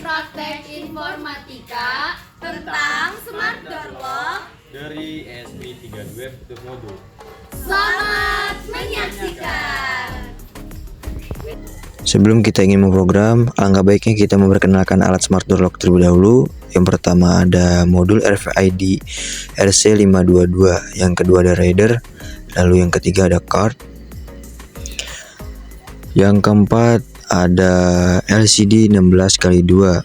praktek informatika tentang Smart Door Lock dari ESP32 untuk modul. Selamat menyaksikan. Sebelum kita ingin memprogram, alangkah baiknya kita memperkenalkan alat Smart Door Lock terlebih dahulu. Yang pertama ada modul RFID RC522, yang kedua ada reader, lalu yang ketiga ada card. Yang keempat ada LCD 16x2.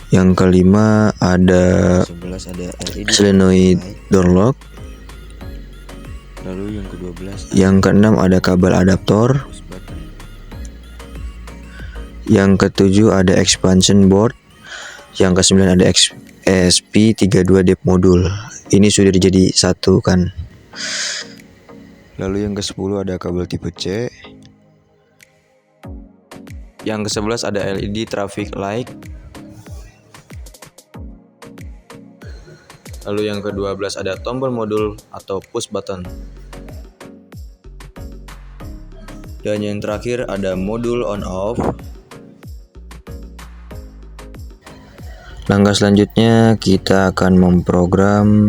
Yang kelima ada solenoid door lock. Lalu yang ke-12, yang keenam ada kabel adaptor. Yang ke-7 ada expansion board. Yang ke-9 ada ESP32 dep modul. Ini sudah jadi satu kan. Lalu yang ke-10 ada kabel tipe C. Yang ke-11 ada LED traffic light. Lalu yang ke-12 ada tombol modul atau push button. Dan yang terakhir ada modul on off. Langkah selanjutnya kita akan memprogram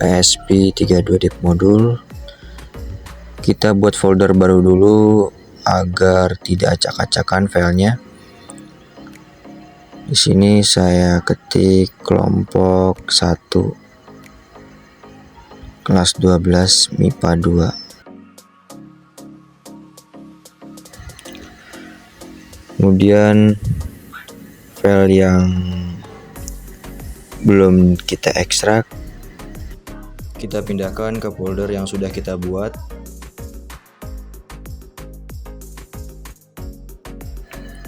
ESP32 dep modul. Kita buat folder baru dulu agar tidak acak-acakan filenya. Di sini saya ketik kelompok 1 kelas 12 MIPA 2. Kemudian file yang belum kita ekstrak kita pindahkan ke folder yang sudah kita buat.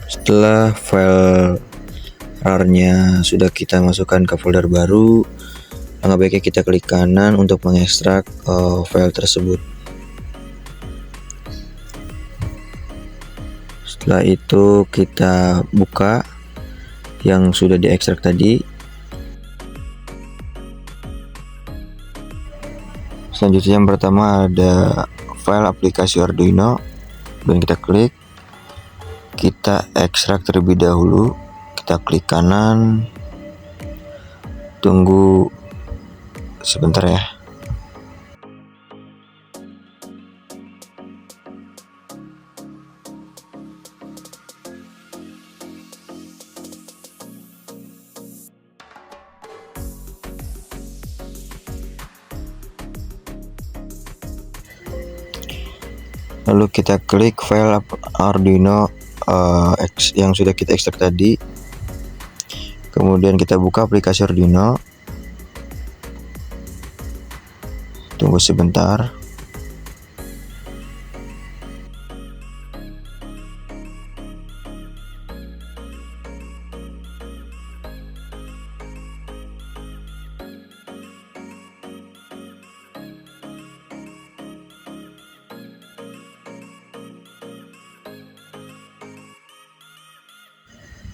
Setelah file RAR-nya sudah kita masukkan ke folder baru, langkah baiknya kita klik kanan untuk mengekstrak file tersebut. Setelah itu kita buka yang sudah diekstrak tadi. Selanjutnya yang pertama ada file aplikasi Arduino, dan kita klik. Kita ekstrak terlebih dahulu. Kita klik kanan, tunggu sebentar ya. Lalu kita klik file Arduino yang sudah kita ekstrak tadi. Kemudian kita buka aplikasi Arduino. Tunggu sebentar.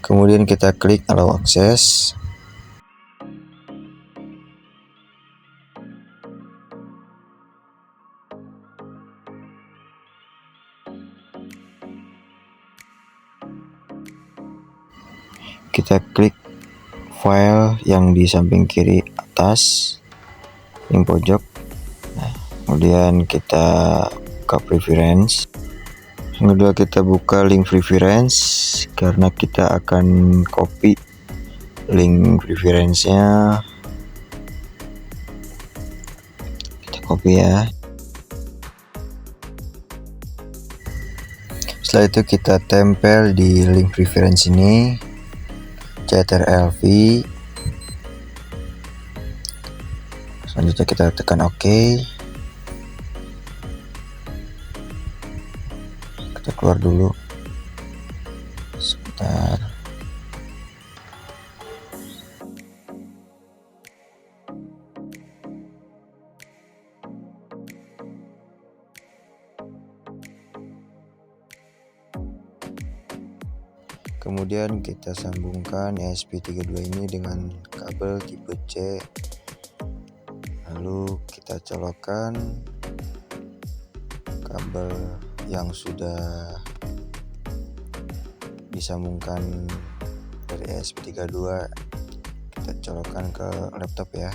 Kemudian kita klik allow access. Kita klik file yang di samping kiri atas, yang pojok. Nah, kemudian kita buka preference. Yang kedua kita buka link preference, karena kita akan copy link preference-nya. Kita copy ya. Setelah itu kita tempel di link preference ini, Ctrl+V. Selanjutnya kita tekan OK. Kita keluar dulu sebentar. Kemudian kita sambungkan ESP32 ini dengan kabel tipe C. Lalu kita colokkan kabel yang sudah disambungkan dari ESP32, kita colokkan ke laptop ya.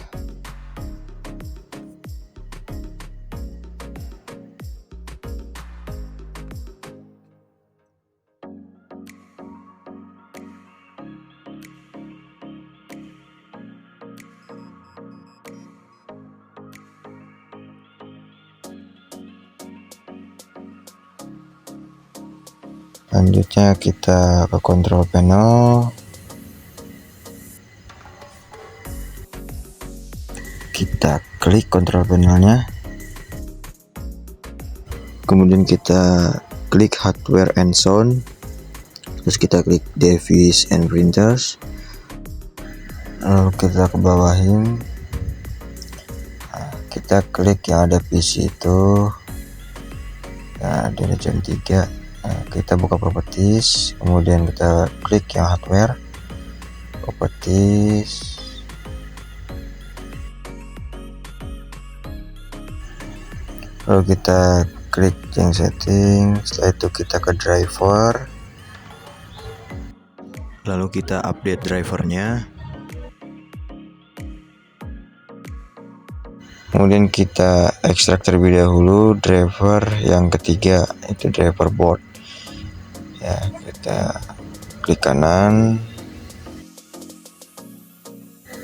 Selanjutnya kita ke control panel, kita klik control panelnya, kemudian kita klik hardware and sound, terus kita klik device and printers, lalu kita ke bawahin, kita klik yang ada PC itu, nah di region 3. Kita buka properties, kemudian kita klik yang hardware, properties, lalu kita klik yang setting. Setelah itu kita ke driver, lalu kita update drivernya, kemudian kita ekstrak terlebih dahulu driver yang ketiga, itu driver board ya. Kita klik kanan,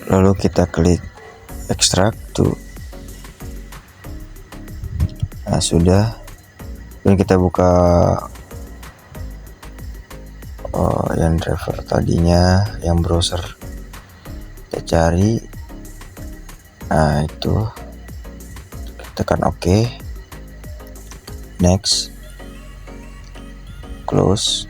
lalu kita klik ekstrak tuh. Nah sudah, dan kita buka yang driver tadinya, yang browser kita cari. Nah itu, tekan OK, next, close.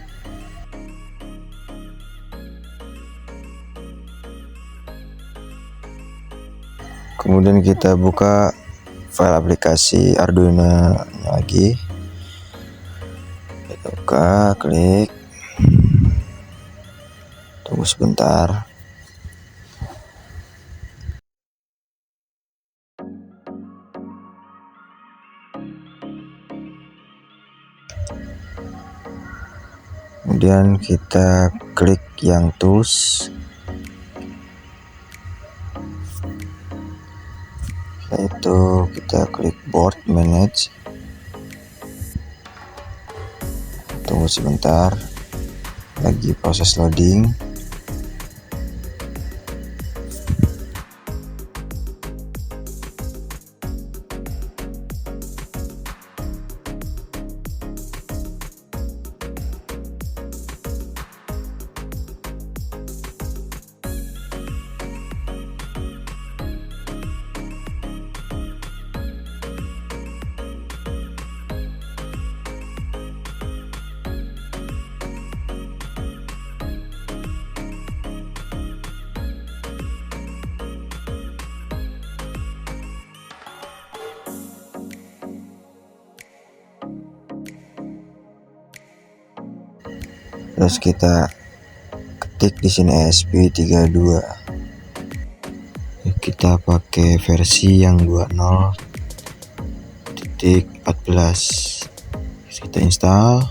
Kemudian kita buka file aplikasi Arduino lagi, kita buka, klik, tunggu sebentar. Kemudian kita klik yang tools, setelah itu kita klik board manage, tunggu sebentar, lagi proses loading. Terus kita ketik di sini ESP32. Kita pakai versi yang 20.14. Kita install.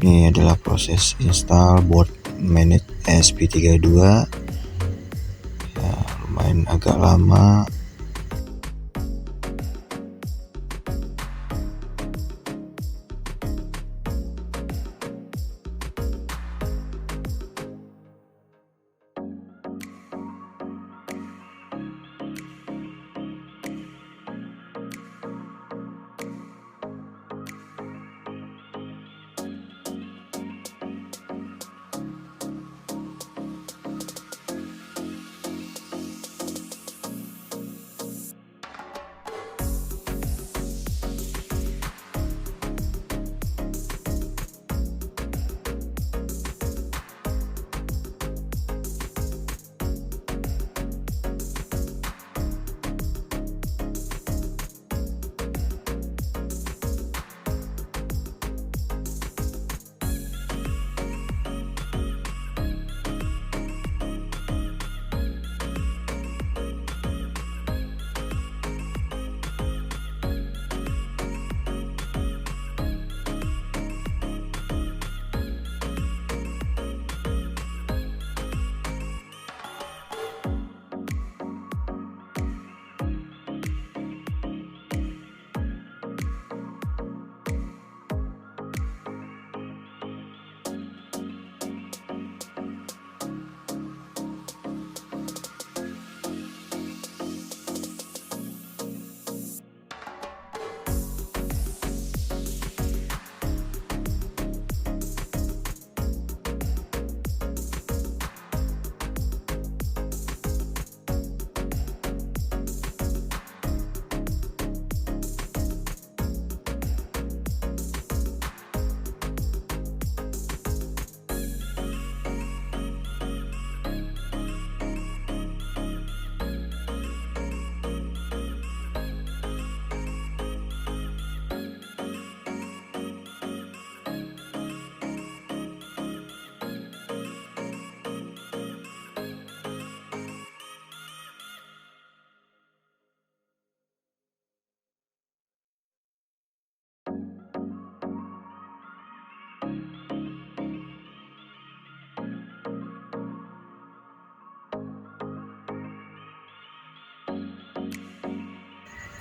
Ini adalah proses install board manage ESP32. Ya, lumayan agak lama.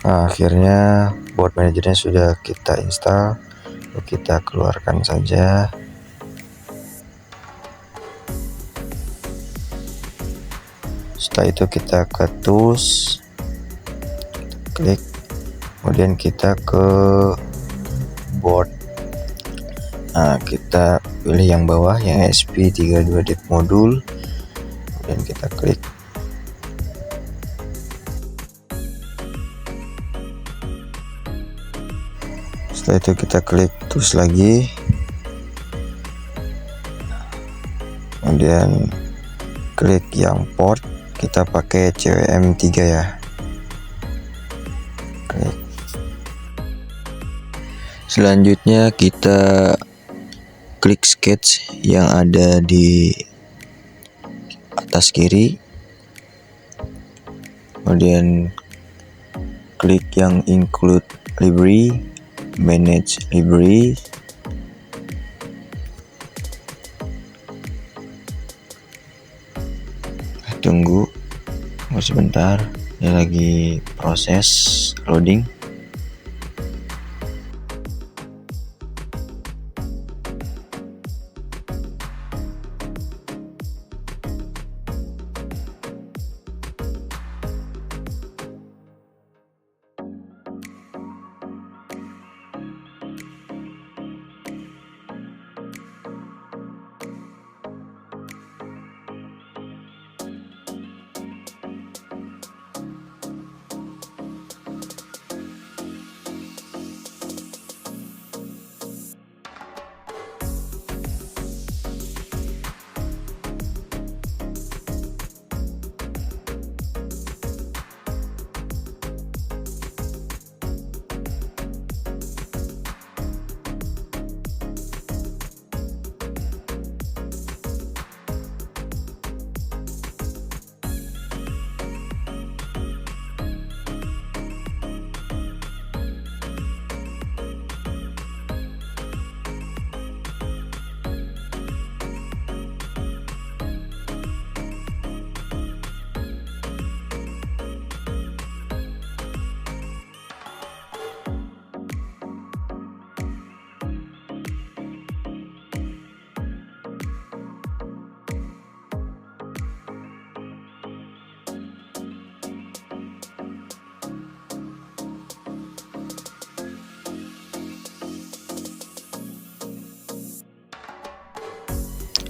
Nah, akhirnya board manajernya sudah kita install. Lalu kita keluarkan saja. Setelah itu kita ke tools, klik, kemudian kita ke board. Nah, kita pilih yang bawah yang ESP32 dev modul, kemudian kita klik. Setelah itu kita klik tools lagi, kemudian klik yang port, kita pakai CWM3 ya. Klik. Selanjutnya kita klik sketch yang ada di atas kiri, kemudian klik yang include library, manage library. Tunggu sebentar, ini lagi proses loading.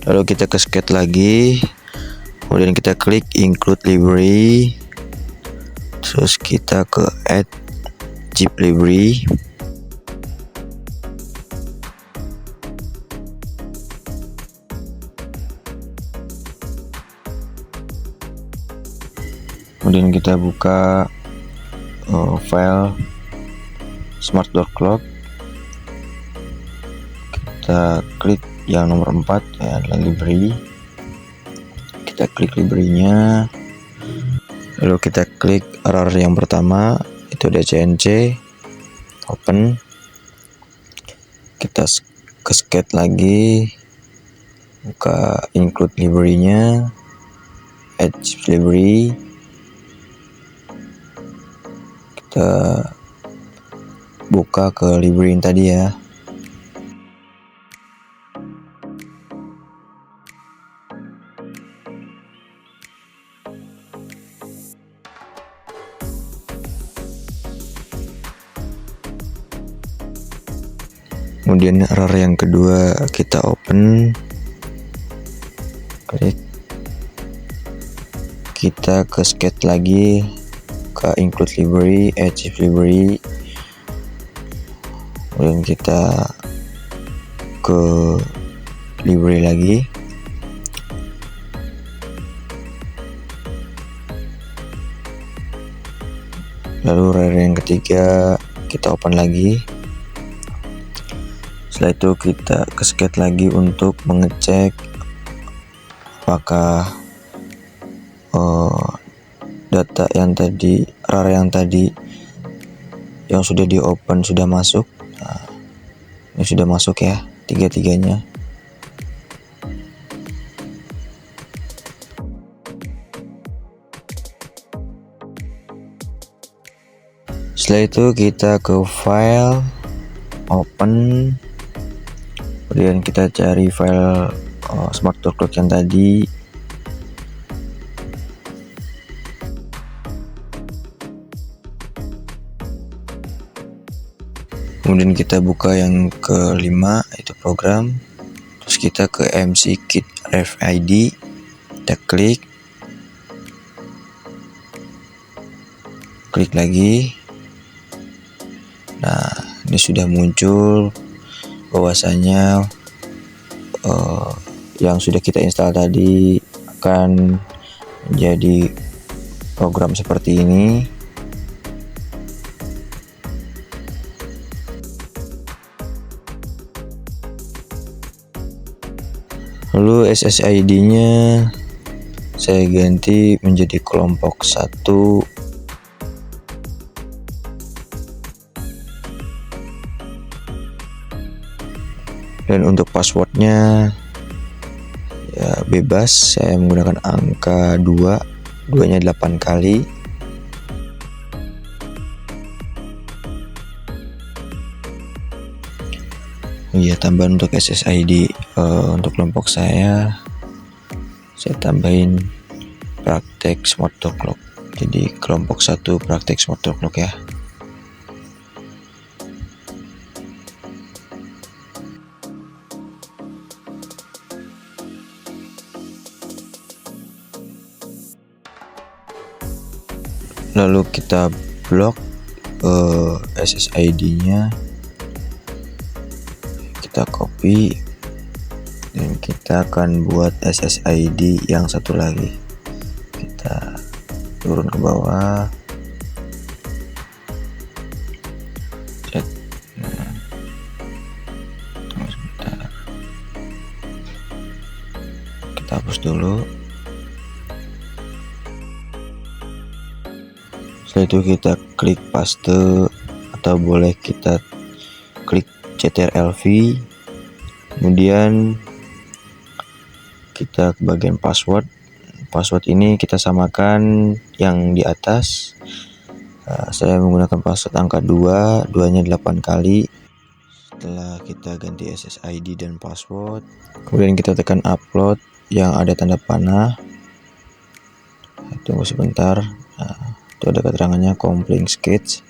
Lalu kita ke sketch lagi, kemudian kita klik include library, terus kita ke add zip library, kemudian kita buka file smart door clock, kita klik yang nomor 4 ya, adalah library. Kita klik library-nya, lalu kita klik RAR yang pertama, itu ada CNC, open. Kita ke sketch lagi, buka include library-nya, add library, kita buka ke library yang tadi ya. Kemudian RAR yang kedua kita open, klik, kita ke sketch lagi, ke include library, add library, kemudian kita ke library lagi, lalu RAR yang ketiga kita open lagi. Setelah itu kita ke sketch lagi untuk mengecek apakah data yang tadi, RAR yang tadi yang sudah di open sudah masuk. Nah, ini sudah masuk ya, tiga-tiganya. Setelah itu kita ke file, open, kemudian kita cari file smart door clock yang tadi. Kemudian kita buka yang kelima, itu program. Terus kita ke MC Kit RFID, kita klik lagi. Nah, ini sudah muncul bahwasanya yang sudah kita install tadi akan menjadi program seperti ini. Lalu SSID-nya saya ganti menjadi kelompok 1. Dan untuk passwordnya ya bebas, saya menggunakan angka 2, 2-nya 8 kali. Iya, tambahan untuk SSID untuk kelompok saya tambahin praktek smart door clock. Jadi kelompok 1 praktek smart door clock ya. Lalu kita blok SSID-nya, kita copy, dan kita akan buat SSID yang satu lagi. Kita turun ke bawah, cek. Nah, tunggu sebentar, kita hapus dulu. Setelah itu kita klik paste, atau boleh kita klik Ctrl+V. Kemudian kita ke bagian password. Password ini kita samakan yang di atas. Saya menggunakan password angka 2, 2-nya 8 kali. Setelah kita ganti SSID dan password, kemudian kita tekan upload yang ada tanda panah. Tunggu sebentar. Itu ada keterangannya complete sketch.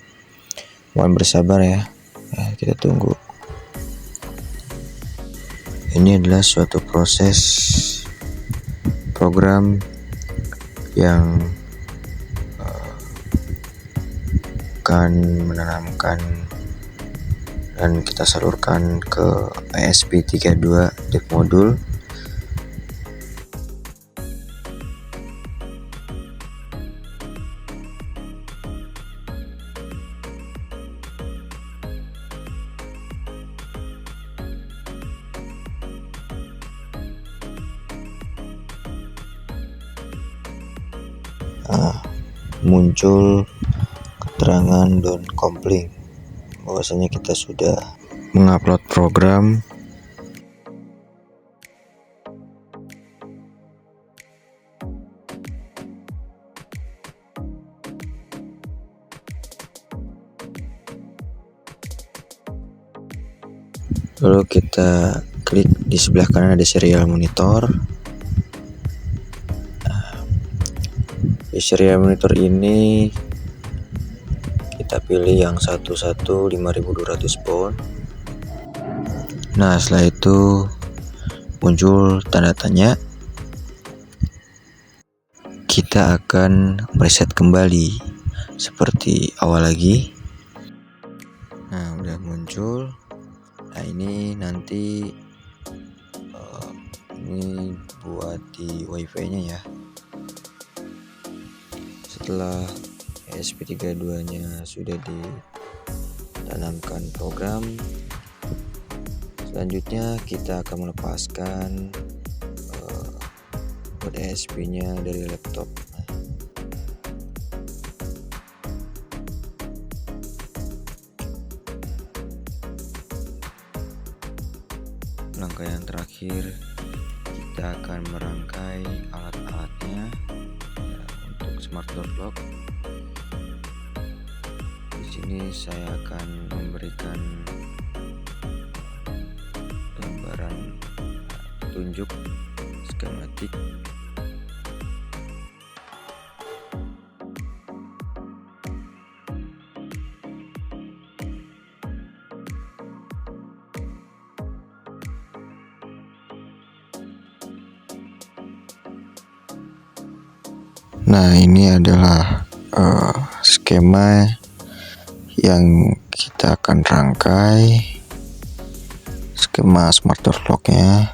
Mohon bersabar ya. Kita tunggu. Ini adalah suatu proses program yang akan menanamkan dan kita salurkan ke ESP32 dev modul. Muncul keterangan don't complete, bahwasanya kita sudah mengupload program. Lalu kita klik di sebelah kanan ada serial monitor. Di serial monitor ini kita pilih yang 11 5200 pound. Nah, setelah itu muncul tanda tanya. Kita akan mereset kembali seperti awal lagi. Nah, udah muncul. Nah, ini nanti ini buat di wifi-nya ya. Setelah ESP32-nya sudah ditanamkan program, selanjutnya kita akan melepaskan kode ESP-nya dari laptop. Langkah yang terakhir, kita akan merangkai alat-alatnya untuk smart door lock. Di sini saya akan memberikan gambaran petunjuk skematik. Nah, ini adalah skema yang kita akan rangkai, skema smart door lock-nya.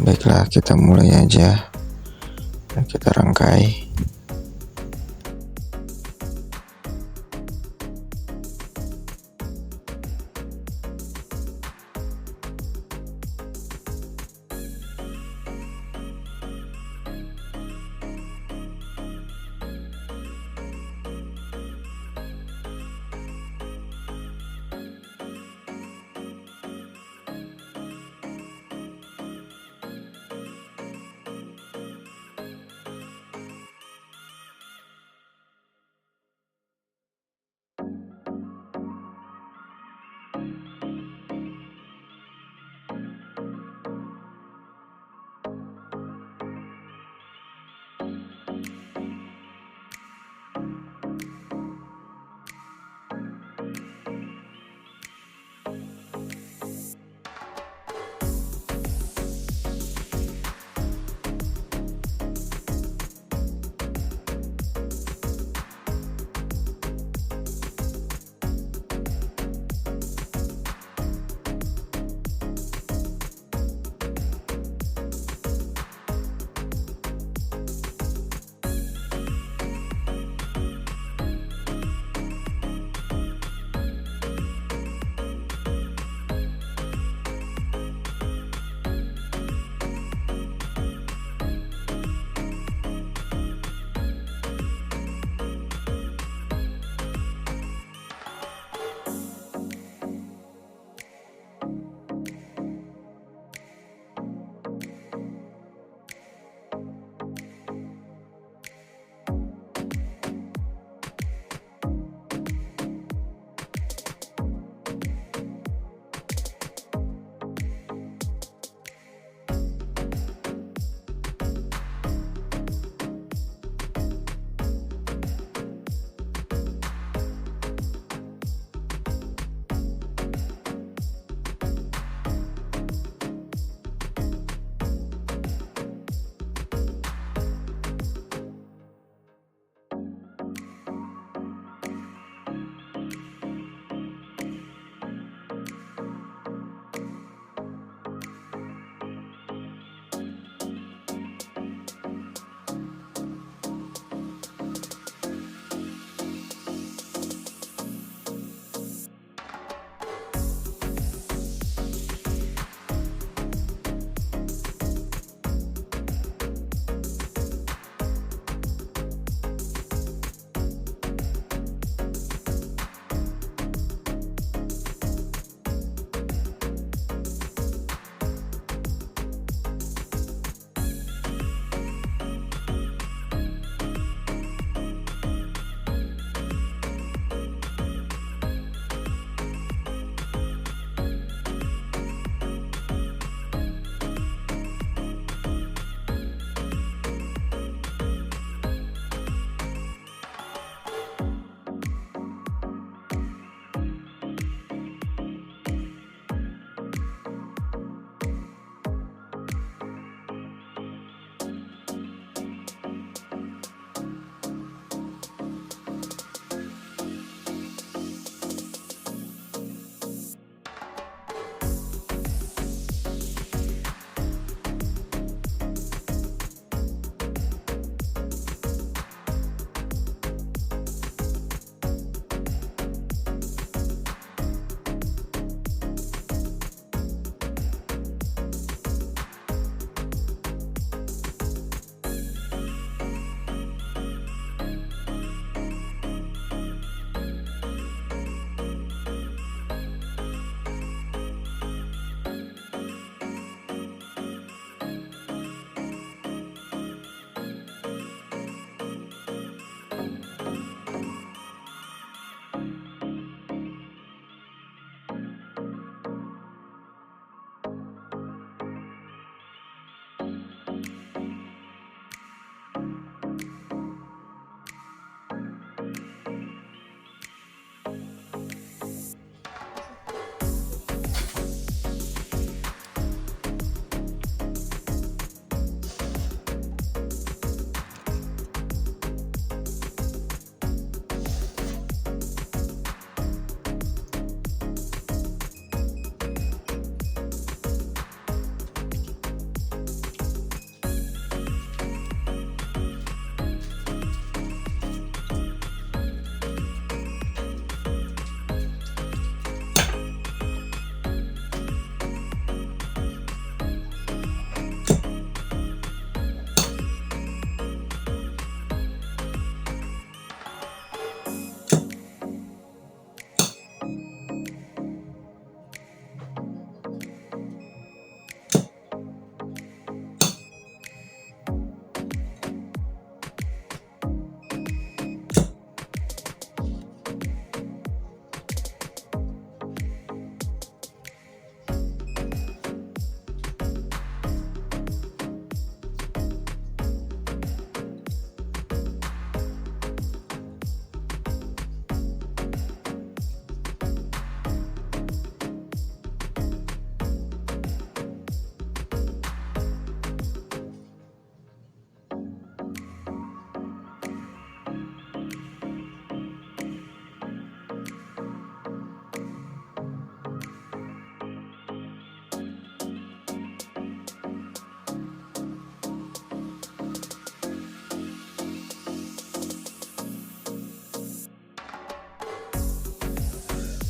Baiklah, kita mulai aja dan kita rangkai.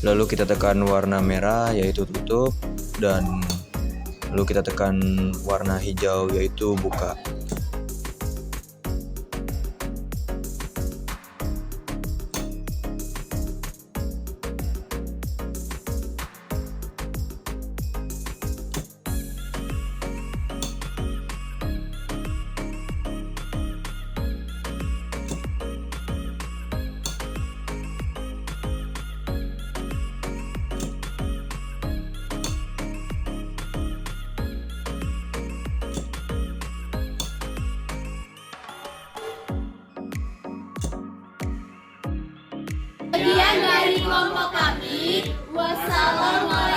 Lalu kita tekan warna merah yaitu tutup, dan lalu kita tekan warna hijau yaitu buka. Sekian dari kelompok kami. Wassalamualaikum